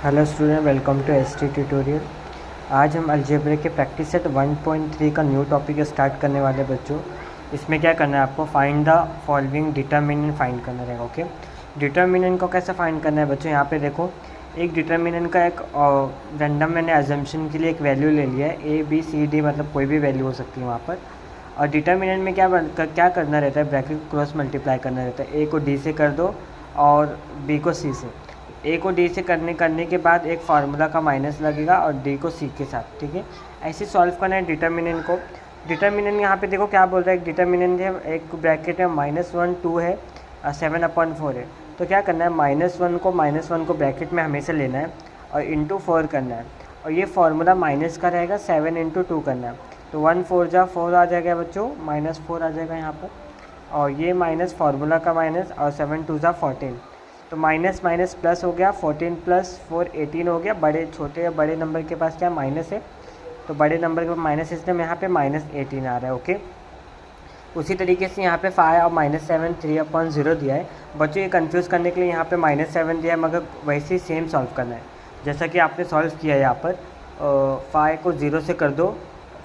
Hello student, welcome to ST tutorial. आज हम algebra के प्रैक्टिस सेट 1.3 का न्यू टॉपिक स्टार्ट करने वाले बच्चों। इसमें क्या करना है आपको, find the following determinant find करना रहेगा। ओके, डिटर्मिनेंट को कैसे फाइंड करना है बच्चों, यहाँ पे देखो एक डिटर्मिनेंट का एक रैंडम मैंने अजम्पशन के लिए एक वैल्यू ले लिया है, ए बी सी डी, मतलब कोई भी वैल्यू हो सकती है वहाँ पर। और डिटर्मिनेंट में क्या करना रहता है, ब्रैकेट क्रॉस मल्टीप्लाई करना रहता है। ए को डी से कर दो और बी को सी से। ए को डी से करने के बाद एक फार्मूला का माइनस लगेगा और डी को सी के साथ, ठीक है। ऐसे सॉल्व करना है डिटर्मिनेंट को। डिटर्मिनेंट यहाँ पे देखो क्या बोल रहा है, एक डिटर्मिनेंट है, एक ब्रैकेट है -1 2 है और 7/4 है। तो क्या करना है, -1 को ब्रैकेट में हमेशा लेना है और इंटू 4 करना है। और ये फार्मूला माइनस का रहेगा, 7 × 2 करना है। तो 1 4 जा 4 आ जाएगा बच्चों, -4 आ जाएगा यहाँ पर। और ये माइनस फार्मूला का माइनस और 7 2 जा 14। तो माइनस माइनस प्लस हो गया, 14 + 4 18 हो गया। बड़े नंबर के पास क्या माइनस है, तो बड़े नंबर के पास माइनस, इसलिए यहाँ पे -18 आ रहा है। ओके, उसी तरीके से यहाँ पे 5 और -7 3/0 दिया है। बच्चों ये कंफ्यूज करने के लिए यहाँ पे -7 दिया है, मगर वैसे ही सेम सॉल्व करना है जैसा कि आपने सॉल्व किया है। यहाँ पर 5 को 0 से कर दो,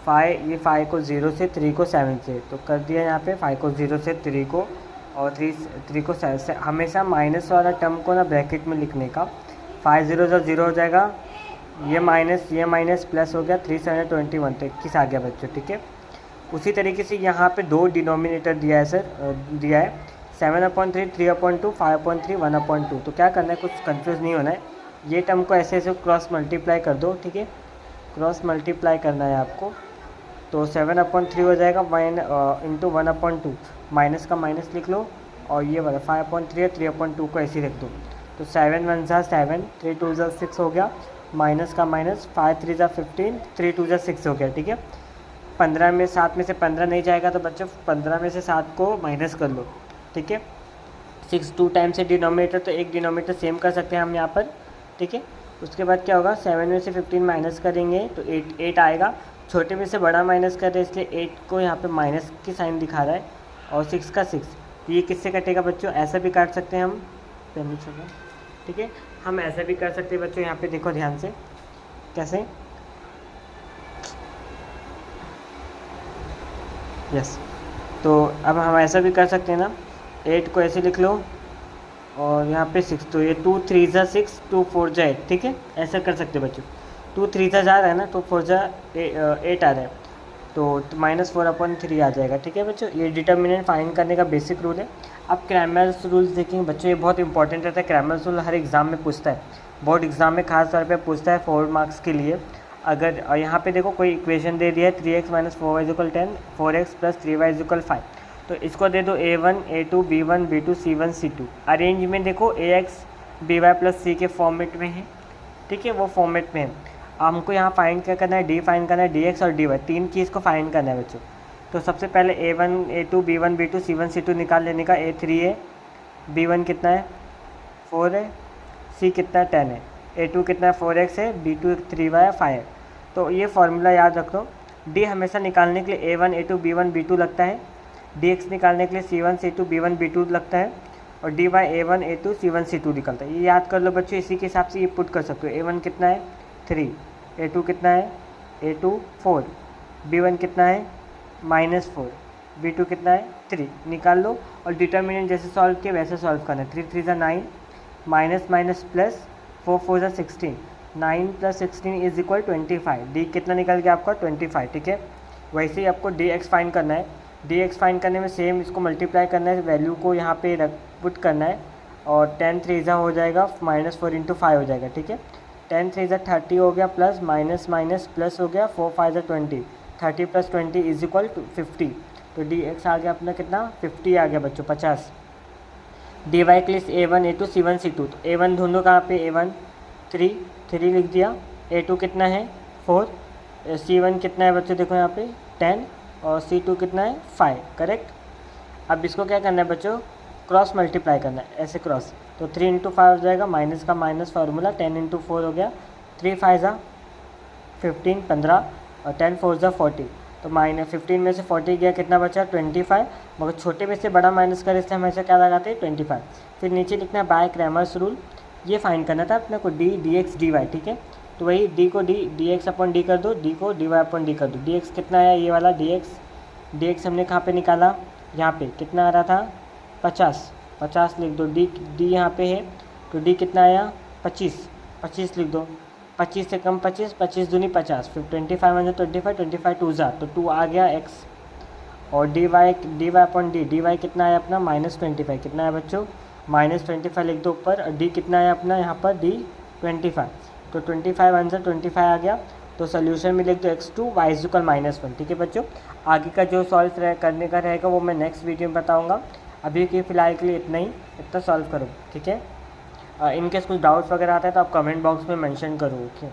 5 को 0 से, 3 को 7 से, तो कर दिया यहाँ पे 5 को 0 से, 3 को और 3 को 7 से। हमेशा माइनस वाला टर्म को ना ब्रैकेट में लिखने का। 5 0 0 हो जाएगा, ये माइनस प्लस हो गया, 3 7 21, तो 21 आ गया बच्चों, ठीक है। उसी तरीके से यहाँ पे दो डिनोमिनेटर दिया है दिया है 7/3 3/2 5/3 1/2। तो क्या करना है, कुछ कंफ्यूज नहीं होना है। ये टर्म को ऐसे ऐसे क्रॉस मल्टीप्लाई कर दो, ठीक है। क्रॉस मल्टीप्लाई करना है आपको, तो 7/3 हो जाएगा 1 × 1/2, माइनस का माइनस लिख लो। और ये वाला 5/3 है, 3/2 को ऐसे रख दो। तो 7 1 ज़ा 7, 3 2 ज़ा 6 हो गया, माइनस का माइनस, 5 3 ज़ा 15, 3 2 ज़ा 6 हो गया, ठीक है। 15 में 7 में से 15 नहीं जाएगा, तो बच्चों 15 में से 7 को माइनस कर लो, ठीक है। 6 2 टाइम्स से डिनोमिनेटर, तो एक डिनोमिनेटर सेम कर सकते हैं हम यहाँ पर, ठीक है। उसके बाद क्या होगा, 7 में से 15 माइनस करेंगे तो 8 आएगा। छोटे में से बड़ा माइनस कर रहे हैं, इसलिए 8 को यहाँ पे माइनस की साइन दिखा रहा है। और 6 का 6, ये किससे कटेगा बच्चों, ऐसा भी काट सकते हैं हम, पहले छोटा, ठीक है। हम ऐसा भी कर सकते हैं बच्चों, यहाँ पे देखो ध्यान से कैसे, यस। तो अब हम ऐसा भी कर सकते हैं ना, 8 को ऐसे लिख लो और यहाँ पे 6, तो ये 2 3 ज़ा 6 2 4 ज़ा 8, ठीक है। ऐसा कर सकते हैं बच्चों। 2 3 ज़ा जा रहा है ना, तो 4 ज़ा 8 आ रहा है, तो -4/3 आ जाएगा, ठीक है बच्चों। ये डिटर्मिनेंट फाइंड करने का बेसिक रूल है। अब क्रैमर्स रूल्स देखेंगे बच्चों, ये बहुत इंपॉर्टेंट रहता है। क्रैमर्स रूल हर एग्ज़ाम में पूछता है, बोर्ड एग्ज़ाम में खास तौर पे पूछता है 4 मार्क्स के लिए। अगर यहाँ पे देखो कोई इक्वेशन दे दिया है 3x - 4y = 10, 4x + 3y = 5, तो इसको दे दो a1 a2 b1 b2 c1 c2। Arrange में देखो ax by + c के फॉर्मेट में है, ठीक है, वो फॉर्मेट में है। हमको यहाँ फाइंड क्या करना है, डी फाइंड करना है, dx और dy, तीन चीज़ को फाइंड करना है बच्चों। तो सबसे पहले a1 a2 b1 b2 c1 c2 निकाल लेने का। a3 है, b1 कितना है 4 है, c कितना है 10 है, a2 कितना है 4x है, b2 3y है 5 है। तो ये फार्मूला याद रख लो। d हमेशा निकालने के लिए a1 a2 b1 b2 लगता है, dx निकालने के लिए c1 c2 b1 b2 लगता है, और dy a1 a2 c1 c2 निकलता है। ये याद कर लो बच्चों, इसी के हिसाब से ये पुट कर सकते हो। a1 कितना है 3, a2 कितना है a2 4, b1 कितना है -4, b2 कितना है 3, निकाल लो। और डिटर्मिनेंट जैसे सॉल्व किया वैसे सॉल्व करना है। 3 3 ज़ा 9, माइनस माइनस प्लस, 4 4 ज़ा 16, 9 + 16 = 25। डी कितना निकल गया आपका 25, ठीक है। वैसे ही आपको dx फाइंड करना है। dx फाइंड करने में सेम इसको मल्टीप्लाई करना है, वैल्यू को यहाँ पे पुट करना है, और 10 3 ज़ा हो जाएगा -4 × 5 हो जाएगा, ठीक है। 10 3 ज़ा 30 हो गया, प्लस माइनस माइनस प्लस हो गया, 4 5 ज़ा 20, 30 + 20 = 50। तो dx आ गया अपना कितना 50 आ गया बच्चों, 50। dy के लिए a1 a2 c1 c2, तो a1 ढूंढो कहाँ पे, a1 3 लिख दिया, a2 कितना है 4, c1 कितना है बच्चों देखो यहाँ पे 10, और c2 कितना है 5, करेक्ट। अब इसको क्या करना है बच्चों, क्रॉस मल्टीप्लाई करना है, ऐसे क्रॉस। तो 3 × 5 हो जाएगा, माइनस का माइनस फार्मूला, 10 × 4 हो गया, 3 5 ज़ा 15 15, और 10 4 ज़ा 40। तो -15 में से 40 गया, कितना बचा 25, मगर छोटे में से बड़ा माइनस करें इसलिए हमेशा क्या लगाते हैं 25। फिर नीचे लिखना है बाय क्रैमर्स रूल। ये फाइंड करना था अपने को डी एक्स डी वाई, ठीक है। तो वही डी को डी एक्स अपॉन डी कर दो, डी को डी वाई अपॉन डी कर दो। डी एक्स कितना आया ये वाला डी एक्स हमने कहाँ पे निकाला, यहाँ पे कितना आ रहा था 50 लिख दो। डी यहाँ पे है तो डी कितना आया 25 लिख दो। 25 से कम 25 दूनी 50, फिर 25 × 25 25 टू ज़ा तो 2 आ गया एक्स। और D Y upon D Y कितना आया अपना -25, कितना है बच्चों -25 लिख दो ऊपर। डी कितना है अपना यहाँ पर डी 25, तो 25 आंसर 25 आ गया। तो सोल्यूशन में लिख दो x2 y = -1, ठीक है बच्चों। आगे का जो सॉल्व करने का रहेगा वो मैं नेक्स्ट वीडियो में बताऊँगा। अभी के फ़िलहाल के लिए इतना सॉल्व करो, ठीक है। इनकेस कुछ डाउट्स वगैरह आता है तो आप कमेंट बॉक्स में मेंशन करो, ओके।